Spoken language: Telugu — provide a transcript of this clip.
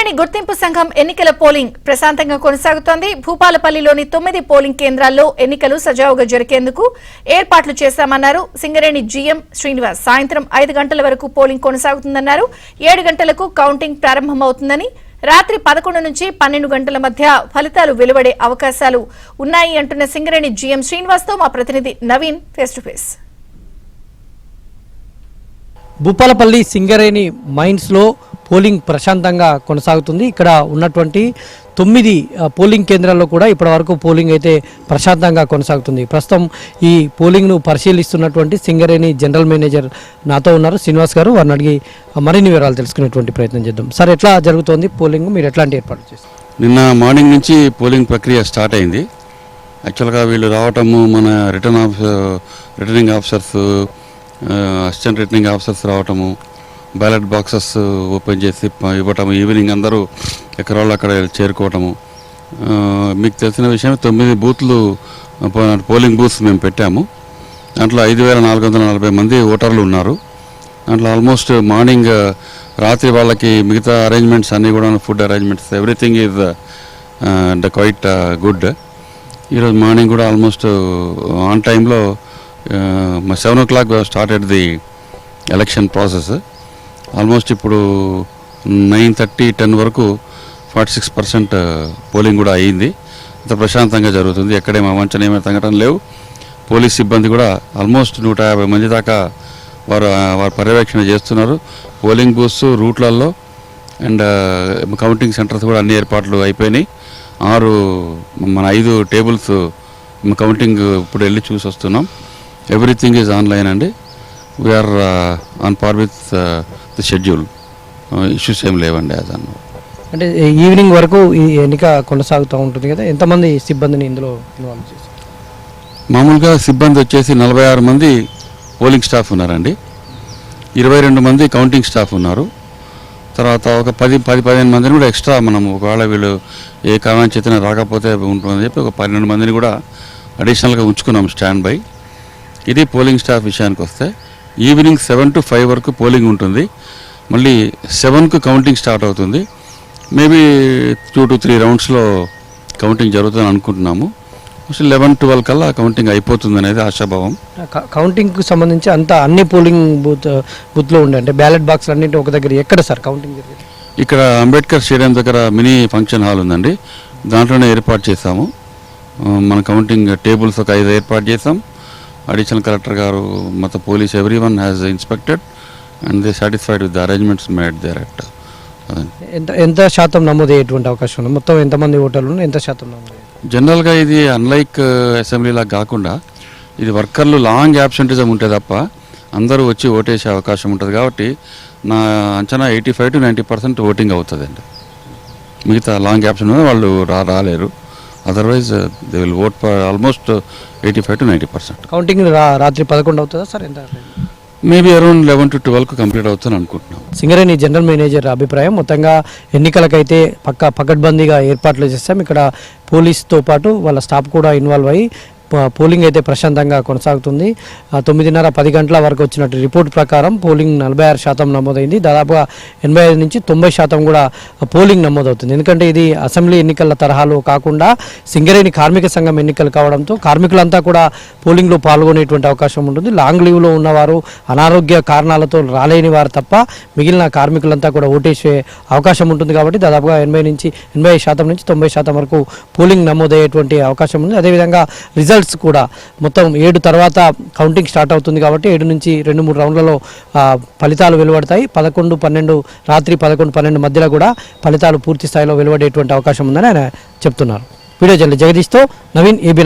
సింగరేణి గుర్తింపు సంఘం ఎన్నికల పోలింగ్ ప్రశాంతంగా కొనసాగుతోంది. భూపాలపల్లిలోని 9 పోలింగ్ కేంద్రాల్లో ఎన్నికలు సజావుగా జరిగేందుకు ఏర్పాట్లు చేశామన్నారు సింగరేణి జీఎం శ్రీనివాస్. సాయంత్రం 5 గంటల వరకు పోలింగ్ కొనసాగుతుందన్నారు. 7 గంటలకు కౌంటింగ్ ప్రారంభమవుతుందని, రాత్రి 11 నుంచి 12 గంటల మధ్య ఫలితాలు వెలువడే అవకాశాలు ఉన్నాయి అంటున్న సింగరేణి జీఎం శ్రీనివాస్ తో మా ప్రతినిధి Naveen face to face. Bhupalpally Singareni mines లో పోలింగ్ ప్రశాంతంగా కొనసాగుతుంది. ఇక్కడ ఉన్నటువంటి 9 పోలింగ్ కేంద్రాల్లో కూడా ఇప్పటి వరకు పోలింగ్ అయితే ప్రశాంతంగా కొనసాగుతుంది. ప్రస్తుతం ఈ పోలింగ్ను పరిశీలిస్తున్నటువంటి సింగరేణి జనరల్ మేనేజర్ నాతో ఉన్నారు, శ్రీనివాస్ గారు. వారిని అడిగి మరిన్ని వివరాలు తెలుసుకునేటువంటి ప్రయత్నం చేద్దాం. సార్, ఎట్లా జరుగుతోంది పోలింగ్? మీరు ఎట్లాంటి ఏర్పాటు చేస్తారు? నిన్న మార్నింగ్ నుంచి పోలింగ్ ప్రక్రియ స్టార్ట్ అయింది. యాక్చువల్గా వీళ్ళు రావటము మన returning officers, assistant returning officers రావటము, బ్యాలెట్ బాక్సెస్ ఓపెన్ చేసి ఇవ్వటము, ఈవినింగ్ అందరూ ఎక్కడ వాళ్ళు అక్కడ చేరుకోవటము. మీకు తెలిసిన విషయం 9 బూత్లు పోలింగ్ బూత్స్ మేము పెట్టాము. దాంట్లో 5440 మంది ఓటర్లు ఉన్నారు. దాంట్లో ఆల్మోస్ట్ మార్నింగ్ రాత్రి వాళ్ళకి మిగతా అరేంజ్మెంట్స్ అన్నీ కూడా, food arrangements, everything is quite good. ఈరోజు మార్నింగ్ కూడా ఆల్మోస్ట్ ఆన్ టైంలో 7 o'clock started the election process. Almost ఇప్పుడు 9:30, 10 వరకు 46% పోలింగ్ కూడా అయ్యింది. ఇంత ప్రశాంతంగా జరుగుతుంది. ఎక్కడేమో అవాంఛనీయమైన సంఘటనలు లేవు. పోలీస్ సిబ్బంది కూడా ఆల్మోస్ట్ 150 మంది దాకా వారు పర్యవేక్షణ చేస్తున్నారు. పోలింగ్ బూత్స్, రూట్లలో అండ్ కౌంటింగ్ సెంటర్స్ కూడా అన్ని ఏర్పాట్లు అయిపోయినాయి. 5 టేబుల్స్ కౌంటింగ్ ఇప్పుడు వెళ్ళి చూసి వస్తున్నాం. ఎవ్రీథింగ్ ఈజ్ ఆన్లైన్ అండి. We're on par with the schedule. Issues ఏం లేవండి. అంటే ఈవినింగ్ వరకు ఈ ఎన్నిక కొనసాగుతూ ఉంటుంది కదా, ఎంతమంది సిబ్బందిని ఇందులో ఇన్వాల్వ్ చేశారు? మామూలుగా సిబ్బంది వచ్చేసి 46 మంది పోలింగ్ స్టాఫ్ ఉన్నారండి. 22 మంది కౌంటింగ్ స్టాఫ్ ఉన్నారు. తర్వాత ఒక 10-15 మందిని కూడా ఎక్స్ట్రా మనం ఒకవేళ వీళ్ళు ఏ కారణం చేతనే రాకపోతే ఉంటుందని చెప్పి ఒక 12 మందిని కూడా అడిషనల్గా ఉంచుకున్నాం స్టాండ్ బై. ఇది పోలింగ్ స్టాఫ్ విషయానికి వస్తే ఈవినింగ్ 7 to 5 వరకు పోలింగ్ ఉంటుంది. మళ్ళీ 7కు కౌంటింగ్ స్టార్ట్ అవుతుంది. మేబీ 2 to 3 రౌండ్స్లో కౌంటింగ్ జరుగుతుందని అనుకుంటున్నాము. 11-12 కల్లా కౌంటింగ్ అయిపోతుంది అనేది ఆశాభావం. కౌంటింగ్కి సంబంధించి అన్ని పోలింగ్ బూత్లో ఉండే అంటే బ్యాలెట్ బాక్స్ అన్నింటి ఒక దగ్గర ఎక్కడ సార్ కౌంటింగ్ జరిగింది? ఇక్కడ అంబేద్కర్ స్టేడియం దగ్గర మినీ ఫంక్షన్ హాల్ ఉందండి. దాంట్లోనే ఏర్పాటు చేశాము. మన కౌంటింగ్ టేబుల్స్ ఒక 5 ఏర్పాటు చేసాం. అడిషనల్ కలెక్టర్ గారు, మొత్తం police, everyone has inspected and they satisfied with the arrangements made their at. ఎంత శాతం నమోదయ్యేటువంటి అవకాశం ఉంది? మొత్తం ఎంతమంది ఓటర్లు, ఎంత శాతం నమోదు? జనరల్గా ఇది అన్లైక్ అసెంబ్లీలా కాకుండా ఇది వర్కర్లు లాంగ్ యాబ్సెంటిజం ఉంటే తప్ప అందరూ వచ్చి ఓటేసే అవకాశం ఉంటుంది. కాబట్టి నా అంచనా 85 to 90% ఓటింగ్ అవుతుందండి. మిగతా లాంగ్ యాబ్సెంట్ వాళ్ళు రాలేరు. Otherwise they will vote for almost 85 to 90%. Counting రాత్రి 11 అవుతుందా సార్? ఎంత? మేబీ అరౌండ్ 11 to 12 కంప్లీట్ అవుతుందని అనుకుంటున్నాం. సింగరేణి జనరల్ మేనేజర్ అభిప్రాయం, మొత్తంగా ఎన్నికలకైతే పకడ్బందీగా ఏర్పాట్లు చేస్తాం. ఇక్కడ పోలీస్తో పాటు వాళ్ళ స్టాఫ్ కూడా ఇన్వాల్వ్ అయ్యి పోలింగ్ అయితే ప్రశాంతంగా కొనసాగుతుంది. 9:30-10 గంటల వరకు వచ్చినట్టు రిపోర్ట్ ప్రకారం పోలింగ్ 46% నమోదైంది. దాదాపుగా 85 నుంచి 90% కూడా పోలింగ్ నమోదవుతుంది. ఎందుకంటే ఇది అసెంబ్లీ ఎన్నికల తరహాలో కాకుండా సింగరేణి కార్మిక సంఘం ఎన్నికలు కావడంతో కార్మికులంతా కూడా పోలింగ్లో పాల్గొనేటువంటి అవకాశం ఉంటుంది. లాంగ్ లీవ్లో ఉన్నవారు, అనారోగ్య కారణాలతో రాలేని వారు తప్ప మిగిలిన కార్మికులంతా కూడా ఓటేసే అవకాశం ఉంటుంది. కాబట్టి దాదాపుగా 80% నుంచి 90% వరకు పోలింగ్ నమోదయ్యేటువంటి అవకాశం ఉంది. అదేవిధంగా రిజల్ట్స్ కూడా మొత్తం 7 తర్వాత కౌంటింగ్ స్టార్ట్ అవుతుంది. కాబట్టి 7 నుంచి 2-3 రౌండ్లలో ఫలితాలు వెలువడతాయి. 11-12 రాత్రి 11-12 మధ్యలో కూడా ఫలితాలు పూర్తి స్థాయిలో వెలువడేటువంటి అవకాశం ఉందని ఆయన చెప్తున్నారు. వీడియో జర్నలిస్ట్ జగదీష్తో నవీన్, ఏబీ.